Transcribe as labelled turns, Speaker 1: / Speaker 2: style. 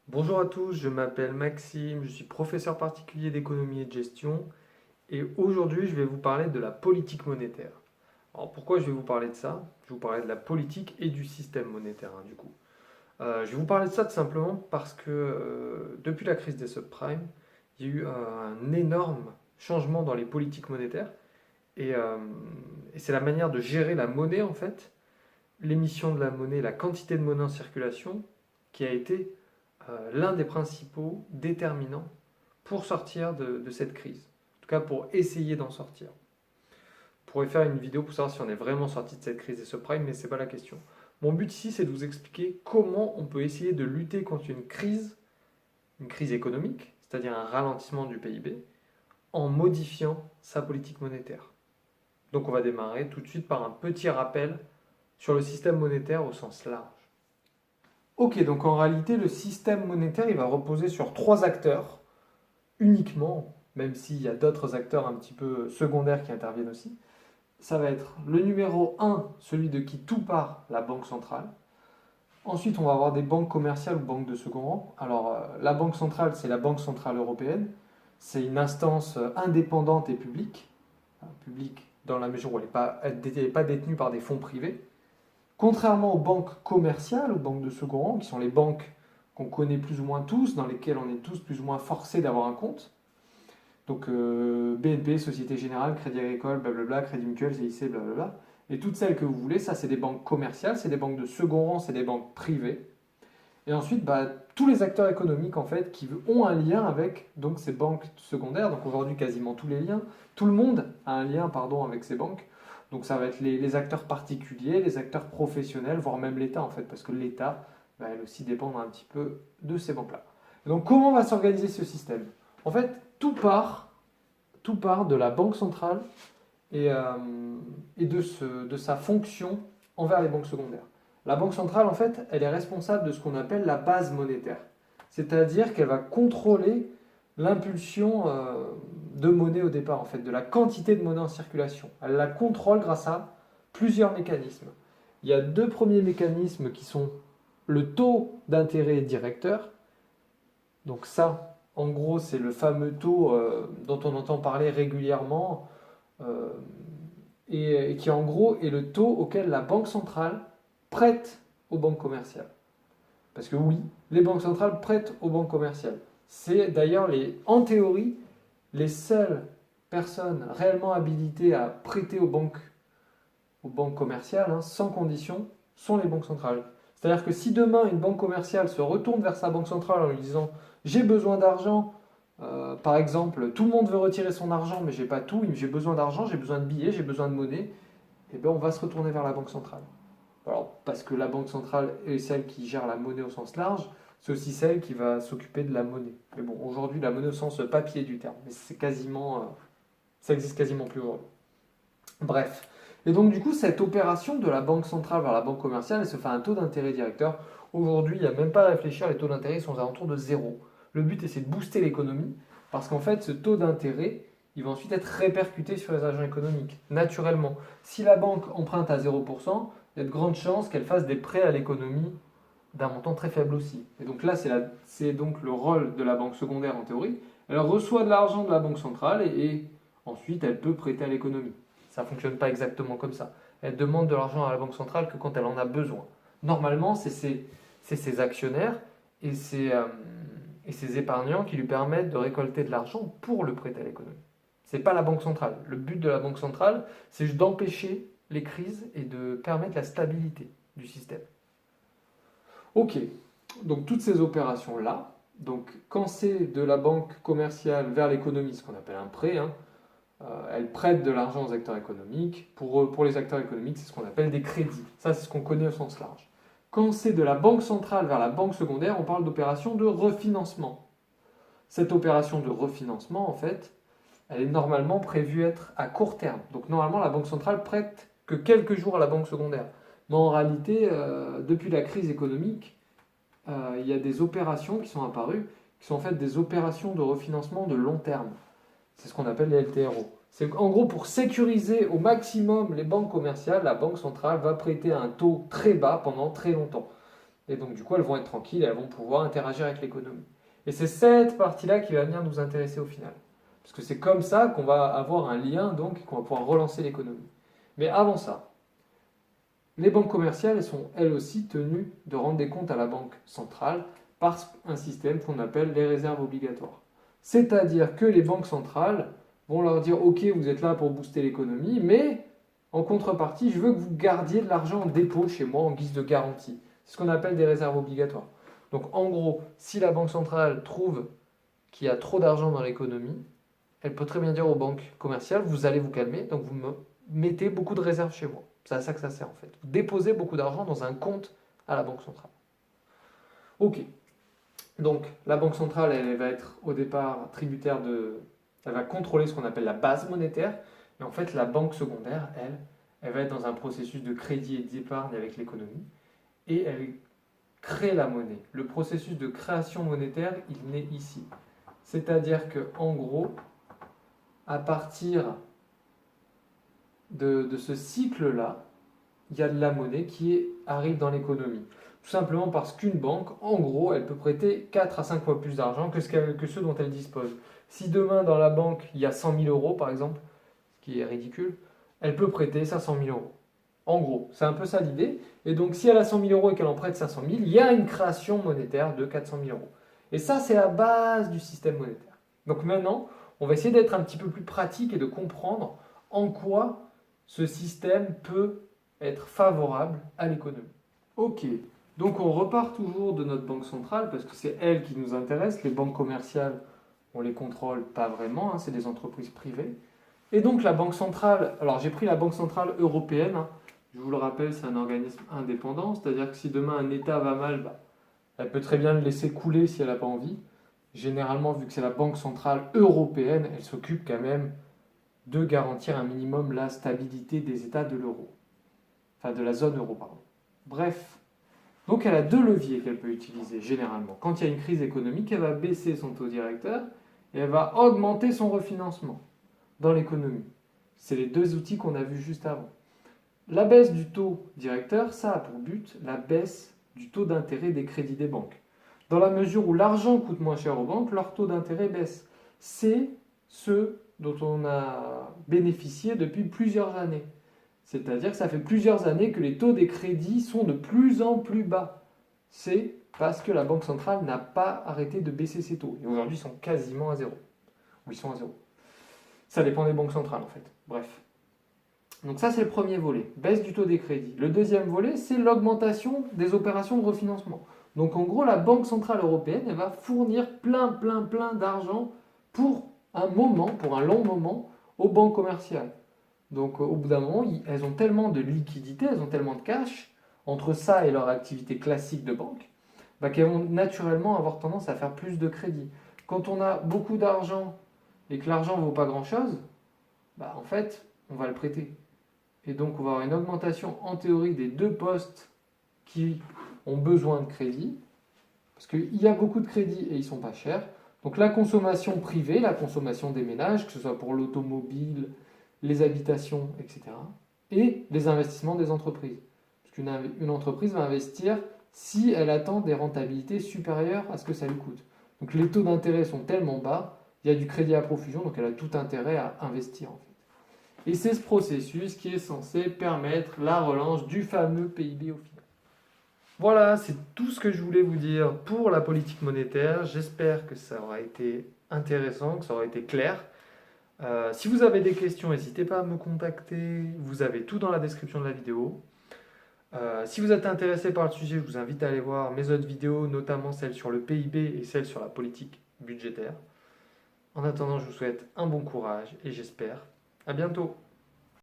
Speaker 1: Bonjour à tous, je m'appelle Maxime, je suis professeur particulier d'économie et de gestion et aujourd'hui je vais vous parler de la politique monétaire. Alors pourquoi je vais vous parler de ça? Je vais vous parler de la politique et du système monétaire du coup. Je vais vous parler de ça tout simplement parce que depuis la crise des subprimes, il y a eu un énorme changement dans les politiques monétaires et, euh, et c'est la manière de gérer la monnaie en fait, l'émission de la monnaie, la quantité de monnaie en circulation qui a été l'un des principaux déterminants pour sortir de cette crise. En tout cas, pour essayer d'en sortir. On pourrait faire une vidéo pour savoir si on est vraiment sorti de cette crise des subprimes, mais ce n'est pas la question. Mon but ici, c'est de vous expliquer comment on peut essayer de lutter contre une crise économique, c'est-à-dire un ralentissement du PIB, en modifiant sa politique monétaire. Donc on va démarrer tout de suite par un petit rappel sur le système monétaire au sens large. Ok, donc en réalité, le système monétaire, il va reposer sur trois acteurs uniquement, même s'il y a d'autres acteurs un petit peu secondaires qui interviennent aussi. Ça va être le numéro un, celui de qui tout part, la banque centrale. Ensuite, on va avoir des banques commerciales ou banques de second rang. Alors, la banque centrale, c'est la Banque centrale européenne. C'est une instance indépendante et publique. Publique dans la mesure où elle n'est pas détenue par des fonds privés. Contrairement aux banques commerciales, aux banques de second rang, qui sont les banques qu'on connaît plus ou moins tous, dans lesquelles on est tous plus ou moins forcés d'avoir un compte. Donc BNP, Société Générale, Crédit Agricole, blablabla, Crédit Mutuel, CIC, blablabla. Et toutes celles que vous voulez, ça c'est des banques commerciales, c'est des banques de second rang, c'est des banques privées. Et ensuite, tous les acteurs économiques en fait qui ont un lien avec donc ces banques secondaires. Donc aujourd'hui, quasiment tous les liens, tout le monde a un lien pardon avec ces banques. Donc ça va être les acteurs particuliers, les acteurs professionnels, voire même l'État en fait, parce que l'État va elle aussi dépendre un petit peu de ces banques-là. Et donc comment va s'organiser ce système? En fait, tout part de la banque centrale et, euh, et de sa fonction envers les banques secondaires. La banque centrale, en fait, elle est responsable de ce qu'on appelle la base monétaire. C'est-à-dire qu'elle va contrôler l'impulsion de monnaie au départ, en fait, de la quantité de monnaie en circulation. Elle la contrôle grâce à plusieurs mécanismes. Il y a deux premiers mécanismes qui sont le taux d'intérêt directeur. Donc ça, en gros, c'est le fameux taux dont on entend parler régulièrement euh, et qui en gros est le taux auquel la banque centrale prête aux banques commerciales. Parce que oui, les banques centrales prêtent aux banques commerciales. C'est d'ailleurs, en théorie, les seules personnes réellement habilitées à prêter aux banques commerciales, sans condition, sont les banques centrales. C'est-à-dire que si demain une banque commerciale se retourne vers sa banque centrale en lui disant j'ai besoin d'argent, par exemple, tout le monde veut retirer son argent, mais j'ai pas tout, j'ai besoin d'argent, j'ai besoin de billets, j'ai besoin de monnaie, et bien on va se retourner vers la banque centrale. Alors, parce que la banque centrale est celle qui gère la monnaie au sens large, c'est aussi celle qui va s'occuper de la monnaie. Mais bon, aujourd'hui, la monnaie au sens papier du terme, mais c'est quasiment, ça existe quasiment plus aujourd'hui. Bref. Et donc, du coup, cette opération de la banque centrale vers la banque commerciale, elle se fait à un taux d'intérêt directeur. Aujourd'hui, il n'y a même pas à réfléchir, les taux d'intérêt sont aux alentours de zéro. Le but, c'est de booster l'économie, parce qu'en fait, ce taux d'intérêt, il va ensuite être répercuté sur les agents économiques, naturellement. Si la banque emprunte à 0%, il y a de grandes chances qu'elle fasse des prêts à l'économie d'un montant très faible aussi. Et donc là, c'est donc le rôle de la banque secondaire en théorie. Elle reçoit de l'argent de la banque centrale et ensuite elle peut prêter à l'économie. Ça ne fonctionne pas exactement comme ça. Elle demande de l'argent à la banque centrale que quand elle en a besoin. Normalement, c'est ses actionnaires et ses épargnants qui lui permettent de récolter de l'argent pour le prêter à l'économie. Ce n'est pas la banque centrale. Le but de la banque centrale, c'est juste d'empêcher les crises et de permettre la stabilité du système. Ok, donc toutes ces opérations-là, donc quand c'est de la banque commerciale vers l'économie, ce qu'on appelle un prêt, elle prête de l'argent aux acteurs économiques. Pour les acteurs économiques, c'est ce qu'on appelle des crédits. Ça, c'est ce qu'on connaît au sens large. Quand c'est de la banque centrale vers la banque secondaire, on parle d'opération de refinancement. Cette opération de refinancement, en fait, elle est normalement prévue être à court terme. Donc normalement, la banque centrale prête que quelques jours à la banque secondaire. Mais en réalité, depuis la crise économique, il y a des opérations qui sont apparues, qui sont en fait des opérations de refinancement de long terme. C'est ce qu'on appelle les LTRO. C'est en gros pour sécuriser au maximum les banques commerciales, la banque centrale va prêter à un taux très bas pendant très longtemps. Et donc, du coup, elles vont être tranquilles et elles vont pouvoir interagir avec l'économie. Et c'est cette partie-là qui va venir nous intéresser au final. Parce que c'est comme ça qu'on va avoir un lien, donc, et qu'on va pouvoir relancer l'économie. Mais avant ça, les banques commerciales, elles sont elles aussi tenues de rendre des comptes à la banque centrale par un système qu'on appelle les réserves obligatoires. C'est-à-dire que les banques centrales vont leur dire ok, vous êtes là pour booster l'économie, mais en contrepartie, je veux que vous gardiez de l'argent en dépôt chez moi en guise de garantie. C'est ce qu'on appelle des réserves obligatoires. Donc en gros, si la banque centrale trouve qu'il y a trop d'argent dans l'économie, elle peut très bien dire aux banques commerciales, vous allez vous calmer, donc vous me mettez beaucoup de réserves chez moi. C'est à ça que ça sert en fait. Vous déposez beaucoup d'argent dans un compte à la banque centrale. Ok. Donc la banque centrale, elle va être au départ tributaire de... Elle va contrôler ce qu'on appelle la base monétaire. Et en fait, la banque secondaire, elle va être dans un processus de crédit et d'épargne avec l'économie. Et elle crée la monnaie. Le processus de création monétaire, il naît ici. C'est-à-dire que en gros, à partir de ce cycle-là, il y a de la monnaie qui arrive dans l'économie. Tout simplement parce qu'une banque, en gros, elle peut prêter 4 à 5 fois plus d'argent que ceux dont elle dispose. Si demain, dans la banque, il y a 100 000 euros, par exemple, ce qui est ridicule, elle peut prêter 500 000 euros. En gros, c'est un peu ça l'idée. Et donc, si elle a 100 000 euros et qu'elle en prête 500 000, il y a une création monétaire de 400 000 euros. Et ça, c'est la base du système monétaire. Donc maintenant, on va essayer d'être un petit peu plus pratique et de comprendre en quoi ce système peut être favorable à l'économie. Ok, donc on repart toujours de notre banque centrale parce que c'est elle qui nous intéresse. Les banques commerciales, on les contrôle pas vraiment, hein, c'est des entreprises privées. Et donc la banque centrale, alors j'ai pris la banque centrale européenne, hein, je vous le rappelle, c'est un organisme indépendant, c'est-à-dire que si demain un État va mal, bah, elle peut très bien le laisser couler si elle n'a pas envie. Généralement, vu que c'est la banque centrale européenne, elle s'occupe quand même de garantir un minimum la stabilité des États de l'euro. Enfin, de la zone euro, pardon. Bref. Donc, elle a deux leviers qu'elle peut utiliser, généralement. Quand il y a une crise économique, elle va baisser son taux directeur et elle va augmenter son refinancement dans l'économie. C'est les deux outils qu'on a vus juste avant. La baisse du taux directeur, ça a pour but la baisse du taux d'intérêt des crédits des banques. Dans la mesure où l'argent coûte moins cher aux banques, leur taux d'intérêt baisse. C'est ce dont on a bénéficié depuis plusieurs années. C'est-à-dire que ça fait plusieurs années que les taux des crédits sont de plus en plus bas. C'est parce que la Banque centrale n'a pas arrêté de baisser ses taux. Et aujourd'hui, ils sont quasiment à zéro. Ou ils sont à zéro. Ça dépend des banques centrales en fait. Bref. Donc ça, c'est le premier volet, baisse du taux des crédits. Le deuxième volet, c'est l'augmentation des opérations de refinancement. Donc en gros, la Banque centrale européenne, elle va fournir plein d'argent pour un moment, pour un long moment, aux banques commerciales. Donc au bout d'un moment, elles ont tellement de liquidités, elles ont tellement de cash, entre ça et leur activité classique de banque, bah, qu'elles vont naturellement avoir tendance à faire plus de crédit. Quand on a beaucoup d'argent et que l'argent ne vaut pas grand-chose, bah, en fait, on va le prêter. Et donc on va avoir une augmentation en théorie des deux postes qui ont besoin de crédit, parce qu'il y a beaucoup de crédits et ils ne sont pas chers. Donc la consommation privée, la consommation des ménages, que ce soit pour l'automobile, les habitations, etc. Et les investissements des entreprises. Parce qu'une entreprise va investir si elle attend des rentabilités supérieures à ce que ça lui coûte. Donc les taux d'intérêt sont tellement bas, il y a du crédit à profusion, donc elle a tout intérêt à investir en fait. Et c'est ce processus qui est censé permettre la relance du fameux PIB au final. Voilà, c'est tout ce que je voulais vous dire pour la politique monétaire. J'espère que ça aura été intéressant, que ça aura été clair. Si vous avez des questions, n'hésitez pas à me contacter. Vous avez tout dans la description de la vidéo. Si vous êtes intéressé par le sujet, je vous invite à aller voir mes autres vidéos, notamment celle sur le PIB et celle sur la politique budgétaire. En attendant, je vous souhaite un bon courage et j'espère à bientôt.